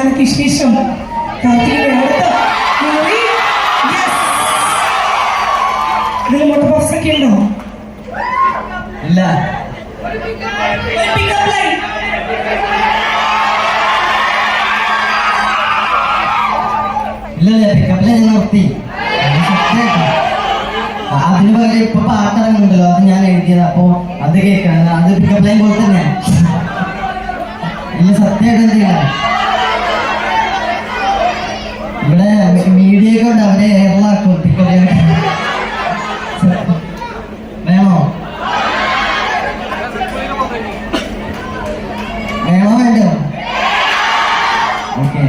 കാലങ്ങൾക്ക് ശേഷം ഇതിന് മുട്ട പഫ്സൊക്കെ ഉണ്ടോ? ഇല്ല ഇല്ല പിക്കപ്പിലെ ഞാൻ നിർത്തി. അതിന് പകരം ഇപ്പൊ പാട്ടിറങ്ങുന്നുണ്ടല്ലോ, അത് ഞാൻ എഴുതിയത്. അപ്പൊ അത് കേൾക്കാണ്, അത് പിക്കപ്പ് ലൈൻ പോലെ തന്നെ. ഇല്ല സത്യമായിട്ട് എന്തിനാ ഇവിടെ മീഡിയ ഒക്കെ ഉണ്ട്, അവരെ എയറിലാക്കും പിക്കപ്പ് ലൈൻ. വേണോ വേണോ വേണ്ടോ? ഓക്കെ.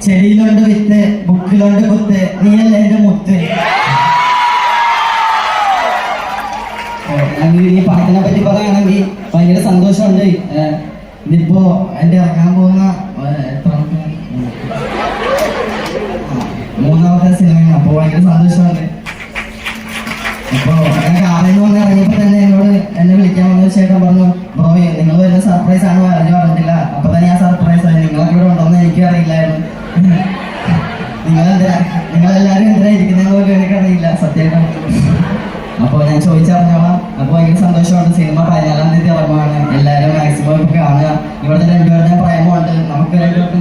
ചെടിയിലുണ്ട് വിത്ത്, ബുക്കിലുണ്ട് കുത്ത്, നീയല്ല എന്റെ മുത്ത്. ഈ പാട്ടിനെ പറ്റി പറയുകയാണെങ്കിൽ ഭയങ്കര സന്തോഷമുണ്ട്. ഇതിപ്പോ എന്റെ ഇറങ്ങാൻ പോകുന്ന മൂന്നാമത്തെ സിനിമയാണ്. അപ്പൊ ഭയങ്കര സന്തോഷമുണ്ട്. അപ്പൊ ഞാൻ കാറിൽ നിന്ന് ഇറങ്ങിയപ്പോ തന്നെ എന്നെ വിളിക്കാൻ വന്ന ചേട്ടൻ പറഞ്ഞു, ബ്രോ നിങ്ങൾ വരുന്ന സർപ്രൈസ് ആണ് പറഞ്ഞു പറഞ്ഞില്ല. അപ്പൊ തന്നെ ഞാൻ സർപ്രൈസ് ആയി. നിങ്ങളൊക്കെ ഇവിടെ ഉണ്ടോന്ന് എനിക്ക് അറിയില്ലായിരുന്നു. നിങ്ങളെല്ലാരും എന്തിനാ ഇരിക്കുന്നതെന്ന് പോലും എനിക്കറിയില്ല സത്യമായിട്ട്. അപ്പൊ ഞാൻ ചോദിച്ചറിഞ്ഞോളാം. അപ്പൊ ഭയങ്കര സന്തോഷമുണ്ട്. സിനിമ 14-ാം തീയതി ഇറങ്ങുവാണ്. എല്ലാവരും മാക്സിമം കാണുക. ഇവിടുത്തെ രണ്ടുപേരുടെ പ്രേമമുണ്ട്. നമുക്ക് രണ്ടുപേർക്കും